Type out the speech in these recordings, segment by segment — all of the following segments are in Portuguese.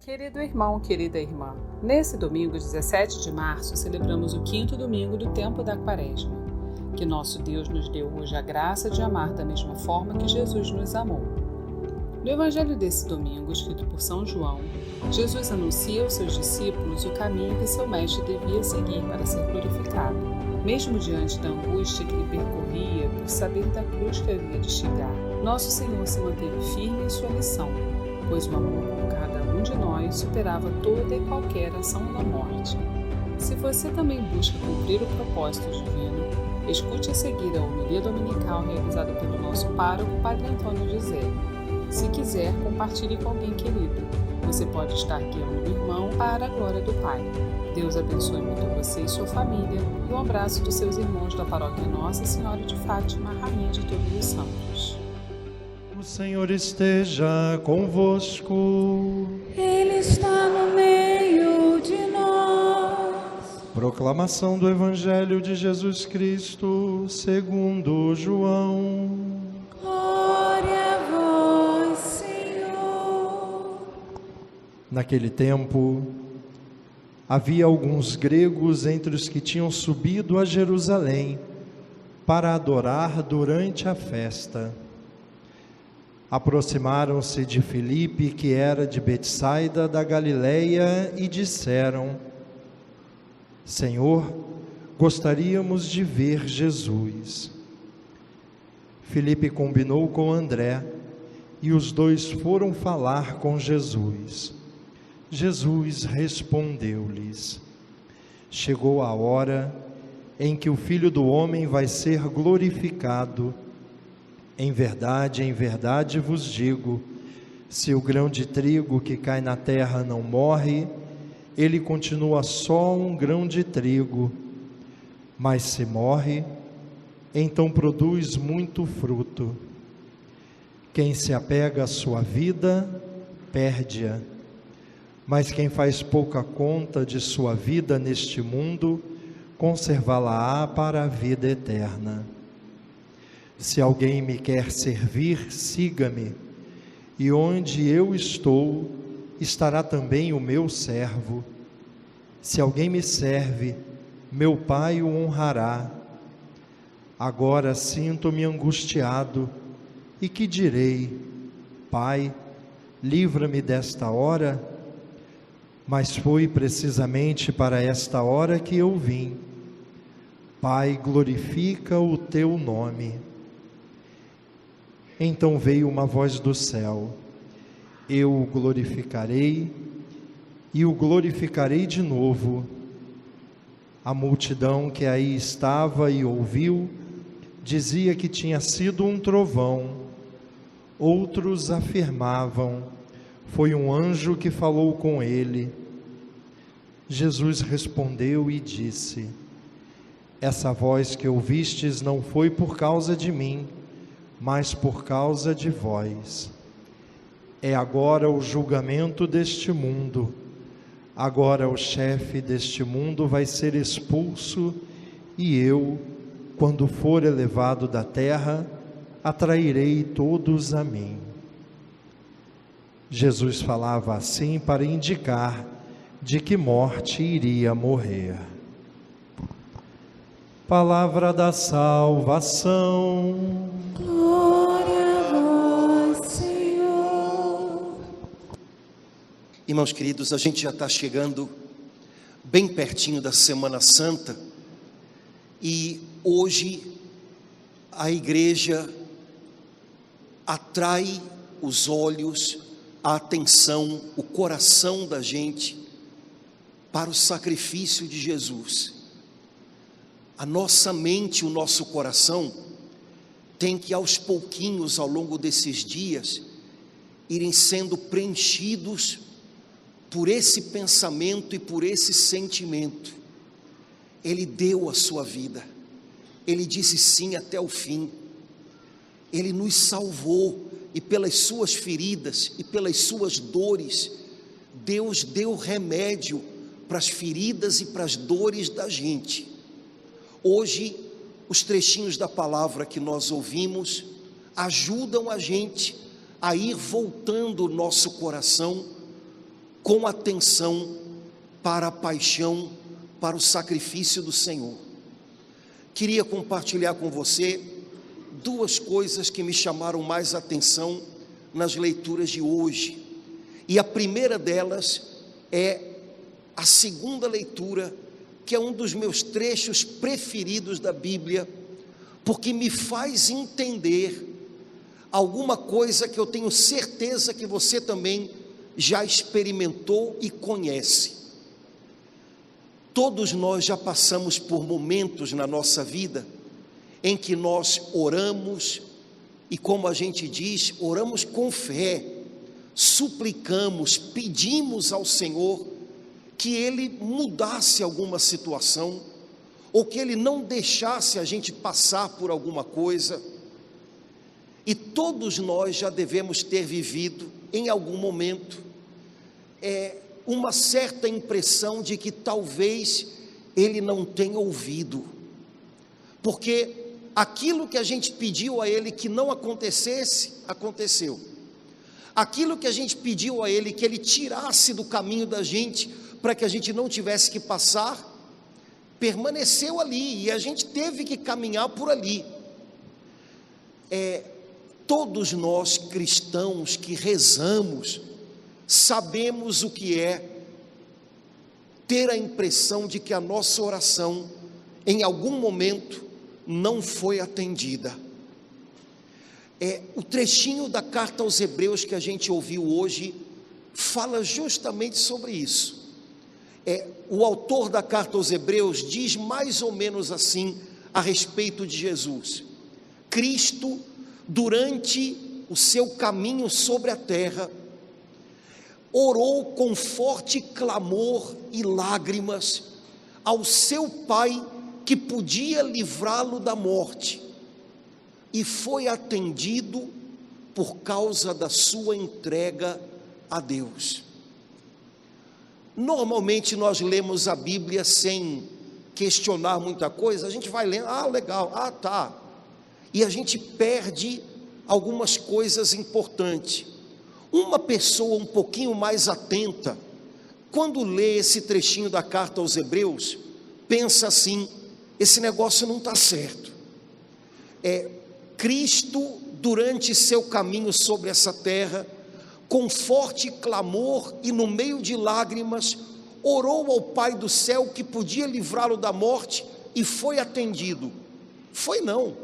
Querido irmão, querida irmã, nesse domingo 17 de março celebramos o 5º domingo do tempo da Quaresma. Que nosso Deus nos deu hoje a graça de amar da mesma forma que Jesus nos amou. No evangelho desse domingo, escrito por São João, Jesus anuncia aos seus discípulos o caminho que seu mestre devia seguir para ser glorificado. Mesmo diante da angústia que ele percorria por saber da cruz que havia de chegar, nosso Senhor se manteve firme em sua missão, pois o amor por cada um de nós superava toda e qualquer ação da morte. Se você também busca cumprir o propósito divino, escute a seguir a homilia dominical realizada pelo nosso pároco, Padre Antônio José. Se quiser, compartilhe com alguém querido. Você pode estar guiando o irmão para a glória do Pai. Deus abençoe muito você e sua família, e um abraço dos seus irmãos da paróquia Nossa Senhora de Fátima, Rainha de todos os santos. O Senhor esteja convosco. Ele está no meio de nós. Proclamação do Evangelho de Jesus Cristo, segundo João. Glória a vós, Senhor. Naquele tempo, havia alguns gregos entre os que tinham subido a Jerusalém para adorar durante a festa. Aproximaram-se de Filipe, que era de Betsaida da Galileia, e disseram: Senhor, gostaríamos de ver Jesus. Filipe combinou com André, e os dois foram falar com Jesus. Jesus respondeu-lhes: Chegou a hora em que o Filho do Homem vai ser glorificado. Em verdade vos digo, se o grão de trigo que cai na terra não morre, ele continua só um grão de trigo, mas se morre, então produz muito fruto. Quem se apega à sua vida, perde-a, mas quem faz pouca conta de sua vida neste mundo, conservá-la-á para a vida eterna. Se alguém me quer servir, siga-me, e onde eu estou, estará também o meu servo. Se alguém me serve, meu Pai o honrará. Agora sinto-me angustiado, e que direi? Pai, livra-me desta hora. Mas foi precisamente para esta hora que eu vim. Pai, glorifica o teu nome. Então veio uma voz do céu: eu o glorificarei, e o glorificarei de novo. A multidão que aí estava e ouviu, dizia que tinha sido um trovão. Outros afirmavam: foi um anjo que falou com ele. Jesus respondeu e disse: essa voz que ouvistes não foi por causa de mim, mas por causa de vós. É agora o julgamento deste mundo. Agora o chefe deste mundo vai ser expulso, e eu, quando for elevado da terra, atrairei todos a mim. Jesus falava assim para indicar de que morte iria morrer. Palavra da salvação. Glória a vós, Senhor. Irmãos queridos, a gente já está chegando bem pertinho da Semana Santa, e hoje a igreja atrai os olhos, a atenção, o coração da gente para o sacrifício de Jesus. A nossa mente, o nosso coração tem que aos pouquinhos, ao longo desses dias, irem sendo preenchidos por esse pensamento e por esse sentimento. Ele deu a sua vida, Ele disse sim até o fim, Ele nos salvou, e pelas suas feridas e pelas suas dores, Deus deu remédio para as feridas e para as dores da gente. Hoje, os trechinhos da palavra que nós ouvimos ajudam a gente a ir voltando o nosso coração com atenção para a paixão, para o sacrifício do Senhor. Queria compartilhar com você duas coisas que me chamaram mais atenção nas leituras de hoje. E a primeira delas é a segunda leitura, que é um dos meus trechos preferidos da Bíblia, porque me faz entender alguma coisa que eu tenho certeza que você também já experimentou e conhece. Todos nós já passamos por momentos na nossa vida em que nós oramos e, como a gente diz, oramos com fé, suplicamos, pedimos ao Senhor que Ele mudasse alguma situação, ou que Ele não deixasse a gente passar por alguma coisa. E todos nós já devemos ter vivido em algum momento uma certa impressão de que talvez Ele não tenha ouvido, porque aquilo que a gente pediu a Ele que não acontecesse, aconteceu. Aquilo que a gente pediu a Ele que Ele tirasse do caminho da gente, para que a gente não tivesse que passar, permaneceu ali, e a gente teve que caminhar por ali. Todos nós cristãos que rezamos, sabemos o que é ter a impressão de que a nossa oração, em algum momento, não foi atendida. O trechinho da carta aos Hebreus que a gente ouviu hoje, fala justamente sobre isso. O autor da carta aos Hebreus diz mais ou menos assim, a respeito de Jesus. Cristo, durante o seu caminho sobre a terra, orou com forte clamor e lágrimas ao seu Pai, que podia livrá-lo da morte, e foi atendido por causa da sua entrega a Deus. Normalmente nós lemos a Bíblia sem questionar muita coisa, a gente vai lendo, legal, tá, e a gente perde algumas coisas importantes. Uma pessoa um pouquinho mais atenta, quando lê esse trechinho da carta aos Hebreus, pensa assim: esse negócio não está certo. Cristo, durante seu caminho sobre essa terra, com forte clamor e no meio de lágrimas, orou ao Pai do céu que podia livrá-lo da morte, e foi atendido. Foi não,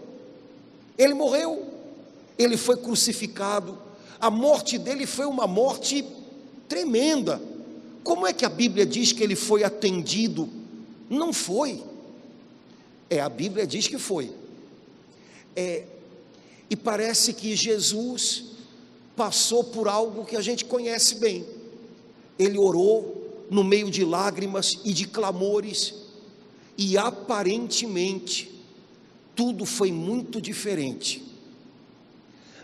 ele morreu, ele foi crucificado, a morte dele foi uma morte tremenda. Como é que a Bíblia diz que ele foi atendido? Não foi. A Bíblia diz que foi. E parece que Jesus passou por algo que a gente conhece bem. Ele orou no meio de lágrimas e de clamores, e aparentemente tudo foi muito diferente.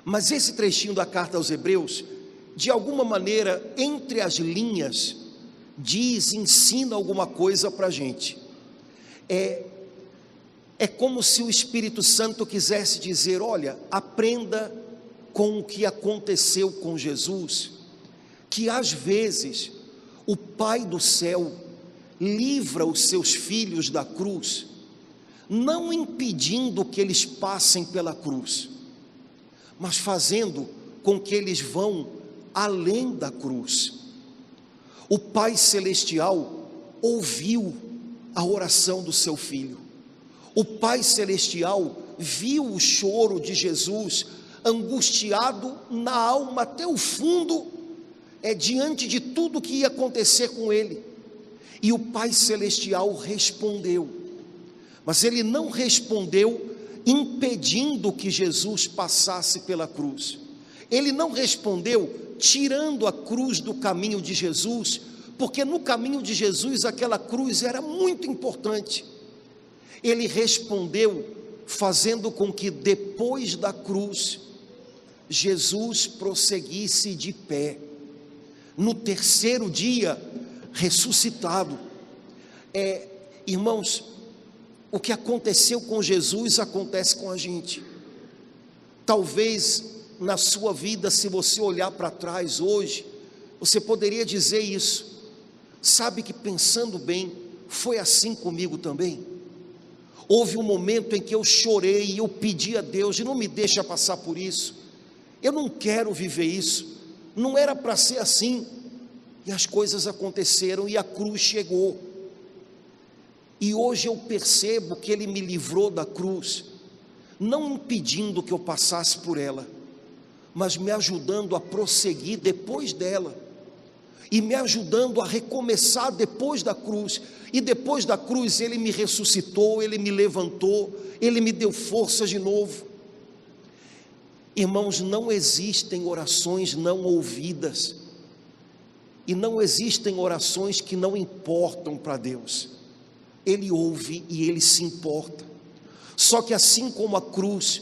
Mas esse trechinho da carta aos Hebreus, de alguma maneira, entre as linhas, ensina alguma coisa para a gente. É como se o Espírito Santo quisesse dizer: olha, aprenda com o que aconteceu com Jesus, que às vezes o Pai do céu livra os seus filhos da cruz, não impedindo que eles passem pela cruz, mas fazendo com que eles vão além da cruz. O Pai Celestial ouviu a oração do seu filho. O Pai Celestial viu o choro de Jesus, angustiado na alma até o fundo, diante de tudo que ia acontecer com ele. E o Pai Celestial respondeu, mas ele não respondeu impedindo que Jesus passasse pela cruz. Ele não respondeu tirando a cruz do caminho de Jesus, porque no caminho de Jesus aquela cruz era muito importante. Ele respondeu fazendo com que depois da cruz Jesus prosseguisse de pé, no terceiro dia ressuscitado. Irmãos, o que aconteceu com Jesus acontece com a gente. Talvez na sua vida, se você olhar para trás hoje, Você poderia dizer isso. Sabe que, pensando bem, foi assim comigo também. Houve um momento em que eu chorei e eu pedi a Deus: não me deixa passar por isso, eu não quero viver isso, não era para ser assim. E as coisas aconteceram e a cruz chegou. E hoje eu percebo que Ele me livrou da cruz, não impedindo que eu passasse por ela, mas me ajudando a prosseguir depois dela, e me ajudando a recomeçar depois da cruz. E depois da cruz Ele me ressuscitou, Ele me levantou, Ele me deu forças de novo. Irmãos, não existem orações não ouvidas, e não existem orações que não importam para Deus. Ele ouve e Ele se importa. Só que assim como a cruz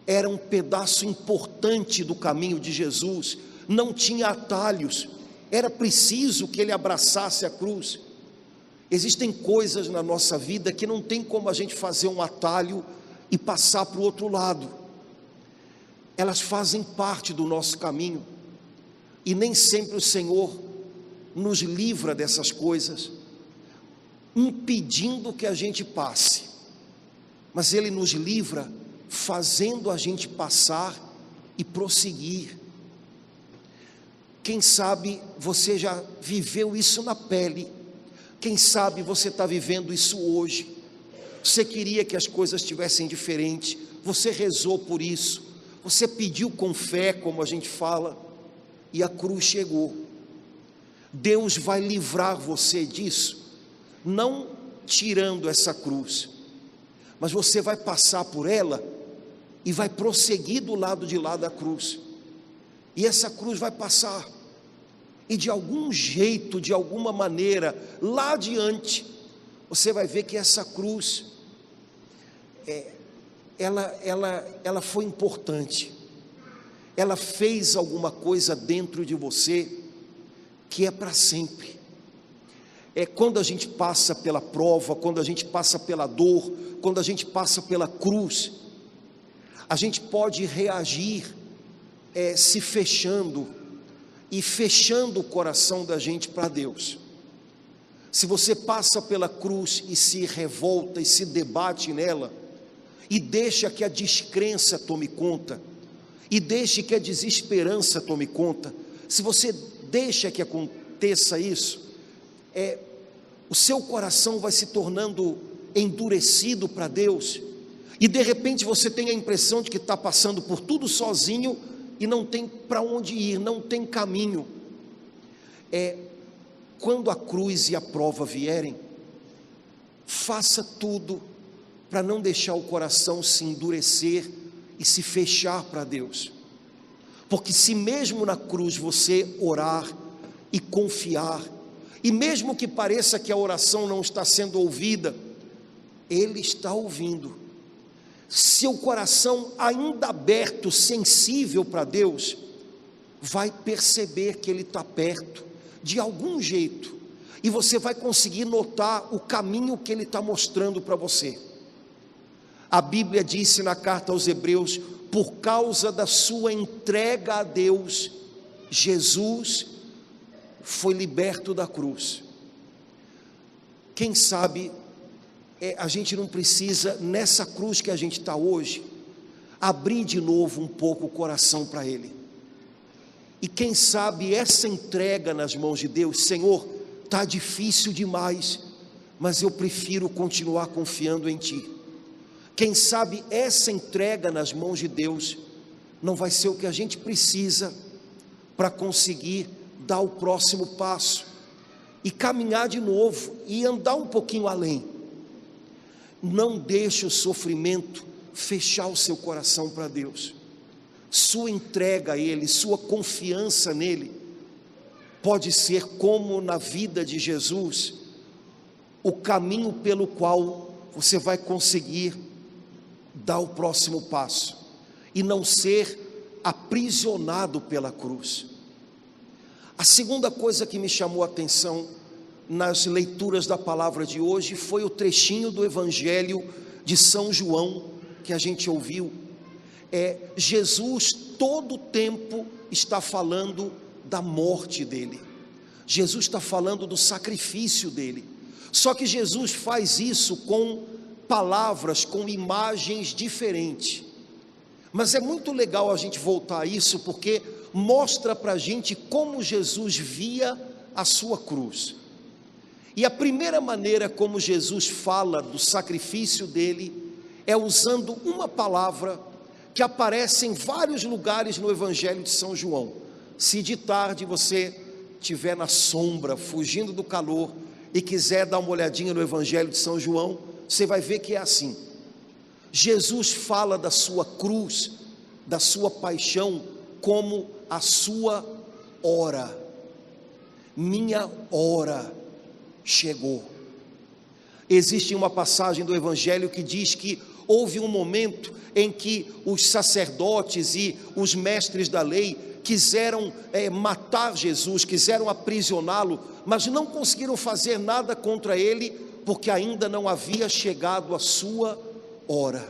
era um pedaço importante do caminho de Jesus, não tinha atalhos, era preciso que Ele abraçasse a cruz. Existem coisas na nossa vida que não tem como a gente fazer um atalho e passar para o outro lado. Elas fazem parte do nosso caminho, e nem sempre o Senhor nos livra dessas coisas, impedindo que a gente passe, mas Ele nos livra fazendo a gente passar e prosseguir. Quem sabe você já viveu isso na pele, quem sabe você está vivendo isso hoje. Você queria que as coisas estivessem diferentes, você rezou por isso, você pediu com fé, como a gente fala, e a cruz chegou. Deus vai livrar você disso, não tirando essa cruz, mas você vai passar por ela e vai prosseguir do lado de lá da cruz, e essa cruz vai passar, e de algum jeito, de alguma maneira, lá adiante, você vai ver que essa cruz, ela foi importante, ela fez alguma coisa dentro de você, que é para sempre. Quando a gente passa pela prova, quando a gente passa pela dor, quando a gente passa pela cruz, a gente pode reagir se fechando, e fechando o coração da gente para Deus. Se você passa pela cruz e se revolta e se debate nela, e deixa que a descrença tome conta, e deixe que a desesperança tome conta, se você deixa que aconteça isso, o seu coração vai se tornando endurecido para Deus, e de repente você tem a impressão de que está passando por tudo sozinho, e não tem para onde ir, não tem caminho. Quando a cruz e a prova vierem, faça tudo para não deixar o coração se endurecer e se fechar para Deus, porque se mesmo na cruz você orar e confiar, e mesmo que pareça que a oração não está sendo ouvida, Ele está ouvindo. Seu coração ainda aberto, sensível para Deus, vai perceber que Ele está perto, de algum jeito, e você vai conseguir notar o caminho que Ele está mostrando para você. A Bíblia disse na carta aos Hebreus: por causa da sua entrega a Deus, Jesus foi liberto da cruz. Quem sabe a gente não precisa, nessa cruz que a gente está hoje, abrir de novo um pouco o coração para Ele, e quem sabe essa entrega nas mãos de Deus: Senhor, está difícil demais, mas eu prefiro continuar confiando em Ti. Quem sabe essa entrega nas mãos de Deus não vai ser o que a gente precisa para conseguir dar o próximo passo, e caminhar de novo, e andar um pouquinho além. Não deixe o sofrimento fechar o seu coração para Deus. Sua entrega a Ele, sua confiança nele, pode ser, como na vida de Jesus, o caminho pelo qual você vai conseguir dar o próximo passo, e não ser aprisionado pela cruz. A segunda coisa que me chamou a atenção nas leituras da palavra de hoje foi o trechinho do Evangelho de São João que a gente ouviu. Jesus todo o tempo está falando da morte dele. Jesus está falando do sacrifício dele. Só que Jesus faz isso com palavras, com imagens diferentes. Mas é muito legal a gente voltar a isso, porque mostra para a gente como Jesus via a sua cruz. E a primeira maneira como Jesus fala do sacrifício dele é usando uma palavra que aparece em vários lugares no Evangelho de São João. Se de tarde você estiver na sombra, fugindo do calor, e quiser dar uma olhadinha no Evangelho de São João, você vai ver que é assim. Jesus fala da sua cruz, da sua paixão, como a sua hora. Minha hora chegou. Existe uma passagem do Evangelho que diz que houve um momento em que os sacerdotes e os mestres da lei quiseram matar Jesus, quiseram aprisioná-lo, mas não conseguiram fazer nada contra ele, porque ainda não havia chegado a sua hora.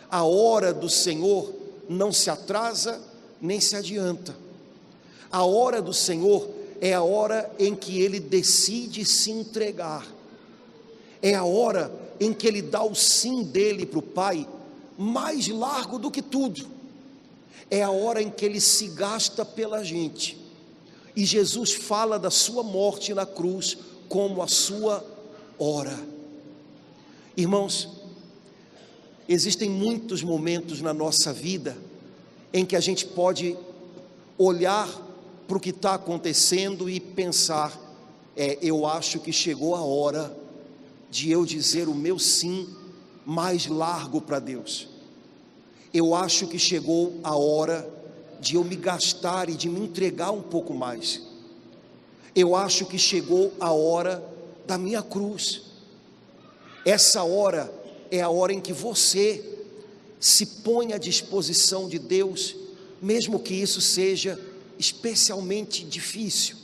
A hora do Senhor não se atrasa, nem se adianta. A hora do Senhor é a hora em que Ele decide se entregar. É a hora em que Ele dá o sim dele para o Pai, mais largo do que tudo. É a hora em que Ele se gasta pela gente. E Jesus fala da sua morte na cruz como a sua hora. Irmãos, existem muitos momentos na nossa vida em que a gente pode olhar para o que está acontecendo e pensar, eu acho que chegou a hora de eu dizer o meu sim mais largo para Deus. Eu acho que chegou a hora de eu me gastar e de me entregar um pouco mais. Eu acho que chegou a hora da minha cruz. Essa hora é a hora em que você se põe à disposição de Deus, mesmo que isso seja especialmente difícil,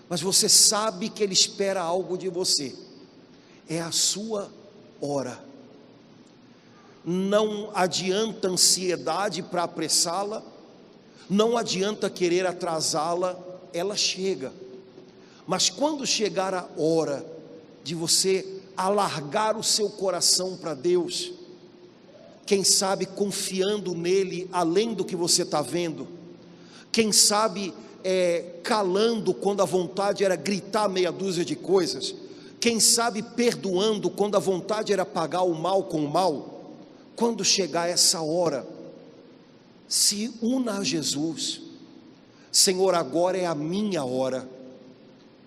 mas você sabe que Ele espera algo de você. É a sua hora. Não adianta ansiedade para apressá-la, não adianta querer atrasá-la, ela chega. Mas quando chegar a hora de você alargar o seu coração para Deus, quem sabe confiando nele além do que você está vendo, quem sabe calando quando a vontade era gritar meia dúzia de coisas, quem sabe perdoando quando a vontade era pagar o mal com o mal. Quando chegar essa hora, se una a Jesus. Senhor, agora é a minha hora,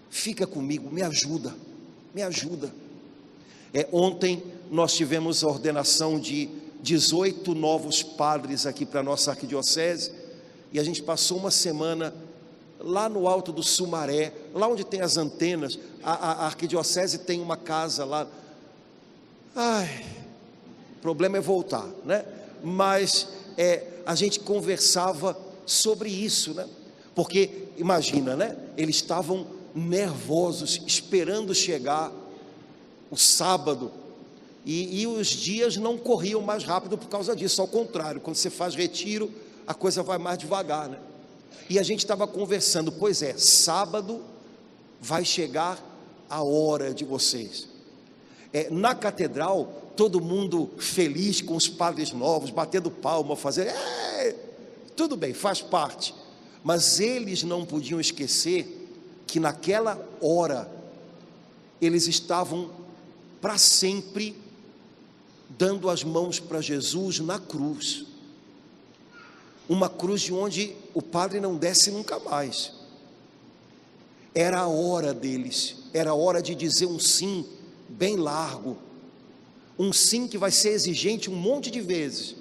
fica comigo, me ajuda, me ajuda. Ontem nós tivemos a ordenação de 18 novos padres aqui para a nossa arquidiocese, e a gente passou uma semana lá no alto do Sumaré, lá onde tem as antenas. A arquidiocese tem uma casa lá. O problema é voltar, né? Mas a gente conversava sobre isso, né? Porque imagina, né? Eles estavam nervosos, esperando chegar o sábado, e os dias não corriam mais rápido por causa disso. Ao contrário, quando você faz retiro, a coisa vai mais devagar, né? E a gente estava conversando, pois sábado vai chegar a hora de vocês. Na catedral, todo mundo feliz com os padres novos, batendo palma, fazendo, tudo bem, faz parte. Mas eles não podiam esquecer que naquela hora, eles estavam para sempre dando as mãos para Jesus na cruz. Uma cruz de onde o padre não desce nunca mais. Era a hora deles, era a hora de dizer um sim bem largo, um sim que vai ser exigente um monte de vezes,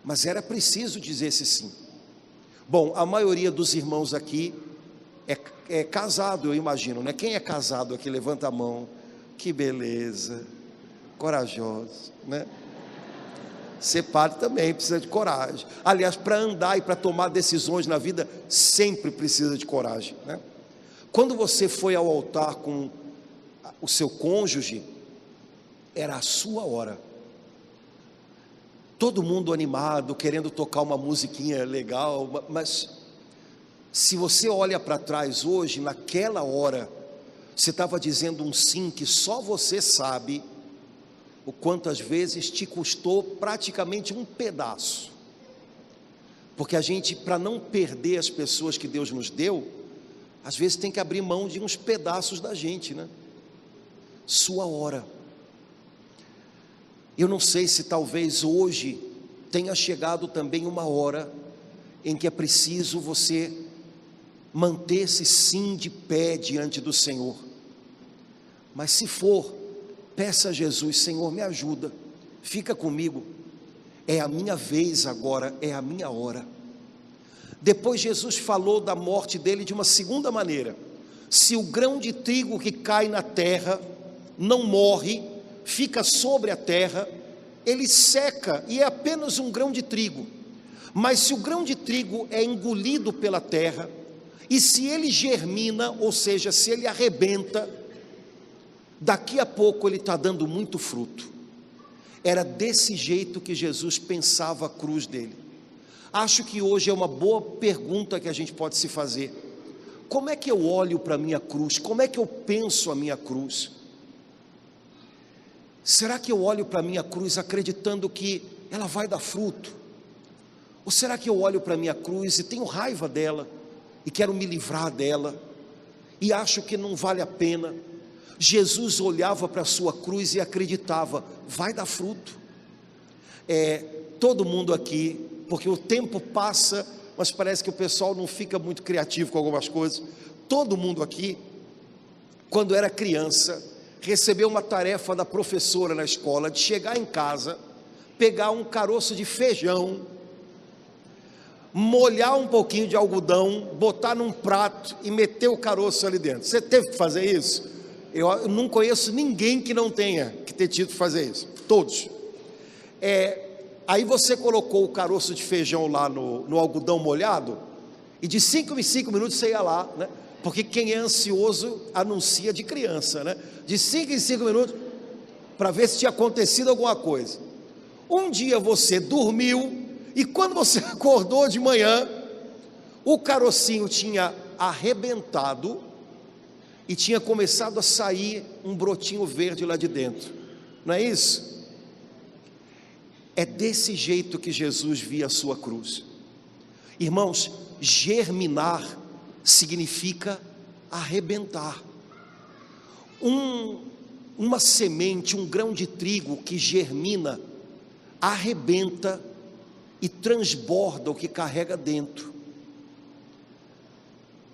mas era preciso dizer esse sim. Bom, a maioria dos irmãos aqui é casado, eu imagino, né? Quem é casado aqui, levanta a mão. Que beleza, corajoso, né? Ser padre também precisa de coragem. Aliás, para andar e para tomar decisões na vida, sempre precisa de coragem, né? Quando você foi ao altar com o seu cônjuge, era a sua hora. Todo mundo animado, querendo tocar uma musiquinha legal, mas Se você olha para trás hoje, naquela hora, você estava dizendo um sim que só você sabe o quantas vezes te custou praticamente um pedaço. Porque a gente, para não perder as pessoas que Deus nos deu, às vezes tem que abrir mão de uns pedaços da gente, né? Sua hora. Eu não sei se talvez hoje tenha chegado também uma hora em que é preciso você manter esse sim de pé diante do Senhor. Mas se for, peça a Jesus: Senhor, me ajuda, fica comigo, é a minha vez agora, é a minha hora. Depois Jesus falou da morte dele de uma segunda maneira: se o grão de trigo que cai na terra não morre, fica sobre a terra, ele seca e é apenas um grão de trigo. Mas se o grão de trigo é engolido pela terra, e se ele germina, ou seja, se ele arrebenta, daqui a pouco ele está dando muito fruto. Era desse jeito que Jesus pensava a cruz dele. Acho que hoje é uma boa pergunta que a gente pode se fazer: como é que eu olho para a minha cruz? Como é que eu penso a minha cruz? Será que eu olho para a minha cruz acreditando que ela vai dar fruto? Ou será que eu olho para a minha cruz e tenho raiva dela, e quero me livrar dela, e acho que não vale a pena? Jesus olhava para a sua cruz e acreditava: vai dar fruto. Todo mundo aqui, porque o tempo passa, mas parece que o pessoal não fica muito criativo com algumas coisas. Todo mundo aqui, quando era criança, recebeu uma tarefa da professora na escola de chegar em casa, pegar um caroço de feijão, molhar um pouquinho de algodão, botar num prato e meter o caroço ali dentro. Você teve que fazer isso? Eu não conheço ninguém que não tenha que ter tido que fazer isso. Todos. Aí você colocou o caroço de feijão lá no algodão molhado, e de 5 em 5 minutos você ia lá, né? Porque quem é ansioso anuncia de criança, né? De 5 em 5 minutos, para ver se tinha acontecido alguma coisa. Um dia você dormiu, e quando você acordou de manhã, o carocinho tinha arrebentado, e tinha começado a sair um brotinho verde lá de dentro. Não é isso? É desse jeito que Jesus via a sua cruz. Irmãos, germinar significa arrebentar. Uma semente, um grão de trigo que germina, arrebenta e transborda o que carrega dentro.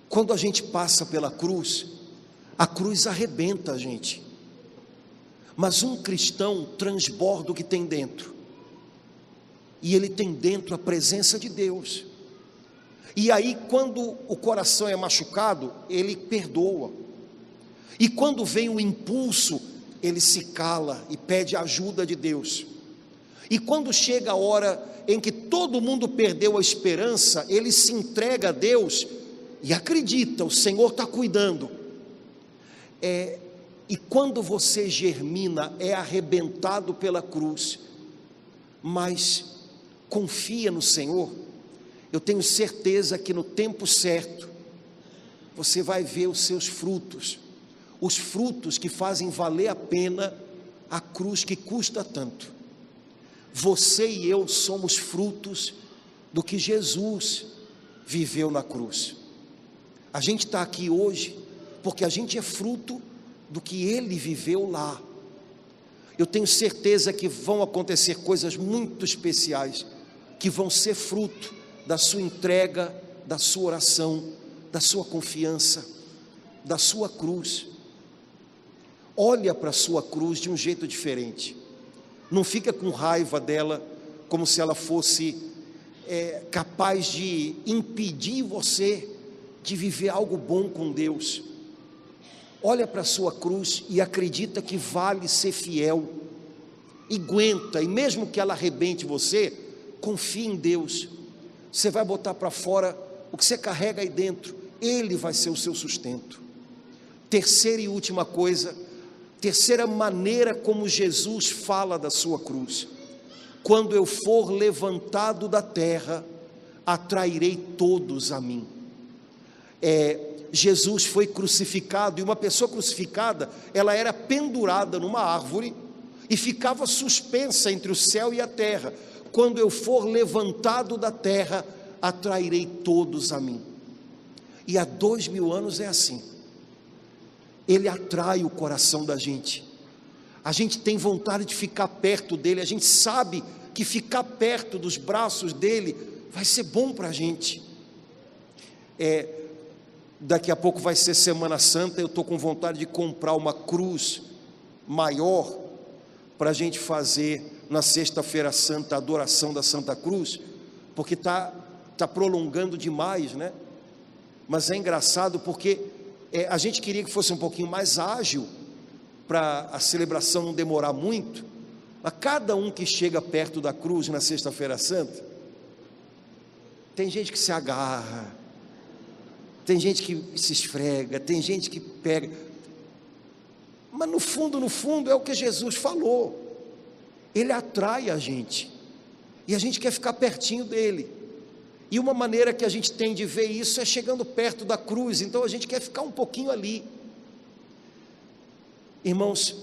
Quando a gente passa pela cruz, a cruz arrebenta a gente, mas um cristão transborda o que tem dentro, e ele tem dentro a presença de Deus. E aí, quando o coração é machucado, ele perdoa, e quando vem o impulso, ele se cala e pede a ajuda de Deus. E quando chega a hora em que todo mundo perdeu a esperança, ele se entrega a Deus e acredita: o Senhor está cuidando. E quando você germina, é arrebentado pela cruz, mas confia no Senhor, eu tenho certeza que no tempo certo, você vai ver os seus frutos, os frutos que fazem valer a pena a cruz que custa tanto. Você e eu somos frutos do que Jesus viveu na cruz. A gente está aqui hoje porque a gente é fruto do que Ele viveu lá. Eu tenho certeza que vão acontecer coisas muito especiais, que vão ser fruto da sua entrega, da sua oração, da sua confiança, da sua cruz. Olha para a sua cruz de um jeito diferente. Não fica com raiva dela, como se ela fosse capaz de impedir você de viver algo bom com Deus. Olha para a sua cruz e acredita que vale ser fiel, e aguenta, e mesmo que ela arrebente você, confie em Deus. Você vai botar para fora o que você carrega aí dentro, Ele vai ser o seu sustento. Terceira e última coisa, terceira maneira como Jesus fala da sua cruz: quando eu for levantado da terra, atrairei todos a mim. Jesus foi crucificado, e uma pessoa crucificada, ela era pendurada numa árvore e ficava suspensa entre o céu e a terra. Quando eu for levantado da terra, atrairei todos a mim. E há 2000 anos é assim. Ele atrai o coração da gente. A gente tem vontade de ficar perto dele, a gente sabe que ficar perto dos braços dele vai ser bom para a gente. Daqui a pouco vai ser Semana Santa, eu estou com vontade de comprar uma cruz maior para a gente fazer na Sexta-feira Santa a adoração da Santa Cruz, porque está prolongando demais, né? Mas é engraçado porque a gente queria que fosse um pouquinho mais ágil, para a celebração não demorar muito. A cada um que chega perto da cruz na Sexta-feira Santa, tem gente que se agarra, tem gente que se esfrega, tem gente que pega, mas no fundo é o que Jesus falou. Ele atrai a gente, e a gente quer ficar pertinho dele, e uma maneira que a gente tem de ver isso é chegando perto da cruz, então a gente quer ficar um pouquinho ali. Irmãos,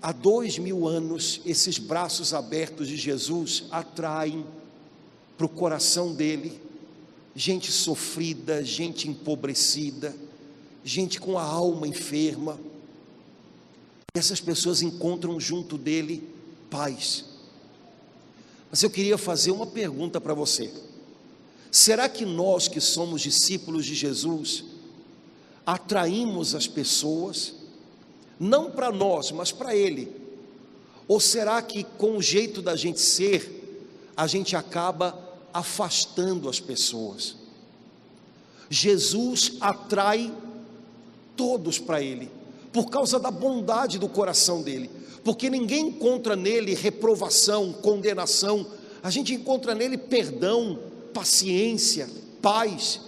há 2000 anos, esses braços abertos de Jesus atraem para o coração dele gente sofrida, gente empobrecida, gente com a alma enferma. Essas pessoas encontram junto dele paz. Mas eu queria fazer uma pergunta para você: será que nós que somos discípulos de Jesus atraímos as pessoas não para nós, mas para ele? Ou será que com o jeito da gente ser, a gente acaba afastando as pessoas? Jesus atrai todos para ele, por causa da bondade do coração dele, porque ninguém encontra nele reprovação, condenação, a gente encontra nele perdão, paciência, paz.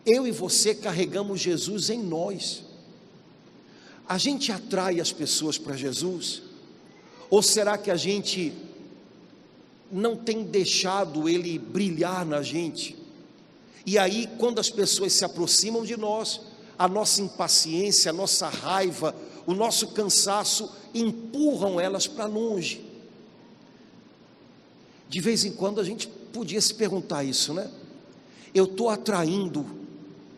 Eu e você carregamos Jesus em nós. A gente atrai as pessoas para Jesus? Ou será que a gente não tem deixado ele brilhar na gente? E aí, quando as pessoas se aproximam de nós, a nossa impaciência, a nossa raiva, o nosso cansaço empurram elas para longe. De vez em quando a gente podia se perguntar isso, né? Eu estou atraindo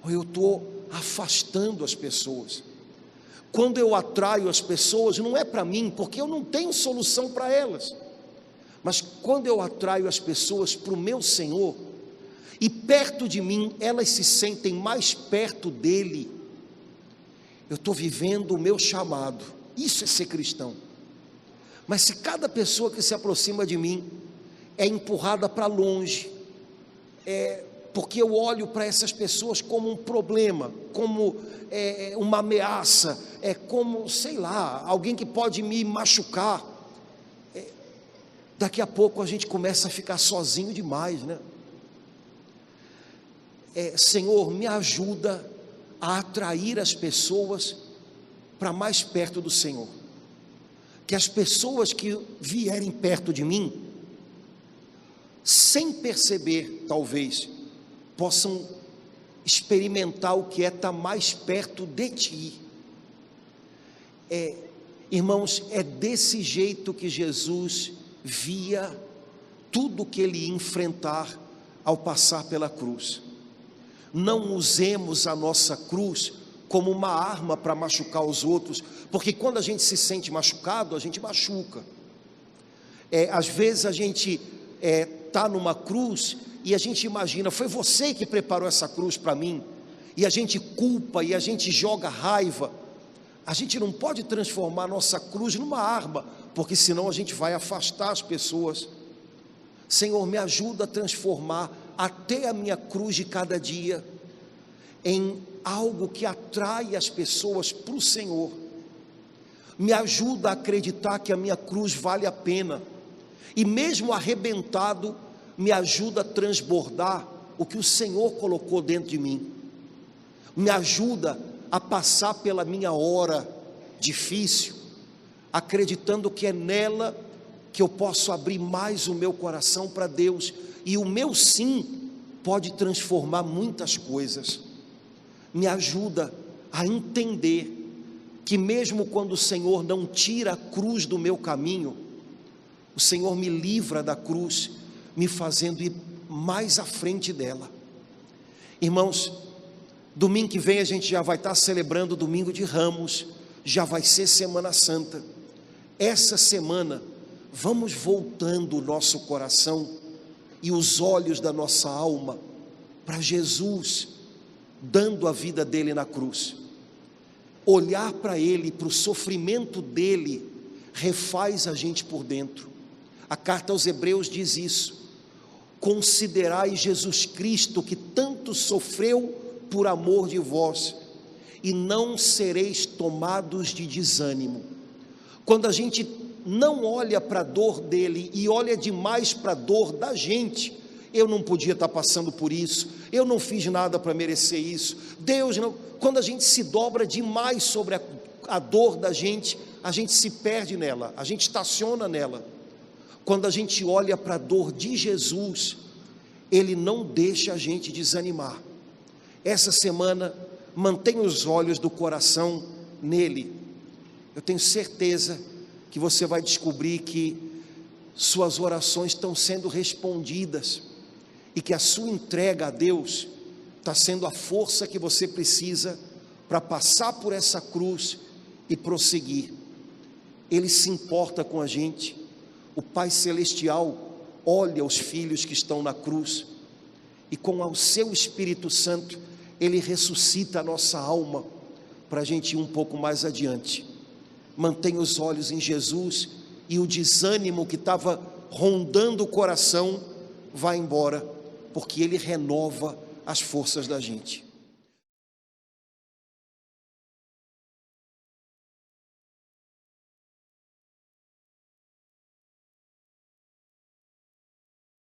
ou eu estou afastando as pessoas? Quando eu atraio as pessoas, não é para mim, porque eu não tenho solução para elas, mas quando eu atraio as pessoas para o meu Senhor, e perto de mim elas se sentem mais perto dele, eu estou vivendo o meu chamado. Isso é ser cristão. Mas se cada pessoa que se aproxima de mim é empurrada para longe, porque eu olho para essas pessoas como um problema, como uma ameaça, como, sei lá, alguém que pode me machucar, daqui a pouco a gente começa a ficar sozinho demais, né? Senhor, me ajuda a atrair as pessoas para mais perto do Senhor, que as pessoas que vierem perto de mim, sem perceber, talvez, possam experimentar o que é estar mais perto de ti. Irmãos, é desse jeito que Jesus via tudo que ele ia enfrentar ao passar pela cruz. Não usemos a nossa cruz como uma arma para machucar os outros, porque quando a gente se sente machucado, a gente machuca. Às vezes a gente está numa cruz e a gente imagina, foi você que preparou essa cruz para mim, e a gente culpa e a gente joga raiva. A gente não pode transformar a nossa cruz numa arma, porque senão a gente vai afastar as pessoas. Senhor, me ajuda a transformar até a minha cruz de cada dia em algo que atrai as pessoas para o Senhor. Me ajuda a acreditar que a minha cruz vale a pena, e mesmo arrebentado, me ajuda a transbordar o que o Senhor colocou dentro de mim. Me ajuda a passar pela minha hora difícil, acreditando que é nela que eu posso abrir mais o meu coração para Deus, e o meu sim pode transformar muitas coisas. Me ajuda a entender que mesmo quando o Senhor não tira a cruz do meu caminho, o Senhor me livra da cruz, me fazendo ir mais à frente dela. Irmãos, domingo que vem a gente já vai estar celebrando o Domingo de Ramos, já vai ser Semana Santa. Essa semana, vamos voltando o nosso coração e os olhos da nossa alma para Jesus, dando a vida dele na cruz. Olhar para ele, para o sofrimento dele, refaz a gente por dentro. A carta aos Hebreus diz isso: considerai Jesus Cristo, que tanto sofreu por amor de vós, e não sereis tomados de desânimo. Quando a gente não olha para a dor dele e olha demais para a dor da gente, eu não podia estar passando por isso, eu não fiz nada para merecer isso, Deus não. Quando a gente se dobra demais sobre a dor da gente, a gente se perde nela, a gente estaciona nela. Quando a gente olha para a dor de Jesus, ele não deixa a gente desanimar. Essa semana, mantenha os olhos do coração nele. Eu tenho certeza que você vai descobrir que suas orações estão sendo respondidas e que a sua entrega a Deus está sendo a força que você precisa para passar por essa cruz e prosseguir. Ele se importa com a gente. O Pai Celestial olha os filhos que estão na cruz e com o seu Espírito Santo ele ressuscita a nossa alma para a gente ir um pouco mais adiante. Mantenha os olhos em Jesus e o desânimo que estava rondando o coração vai embora, porque ele renova as forças da gente.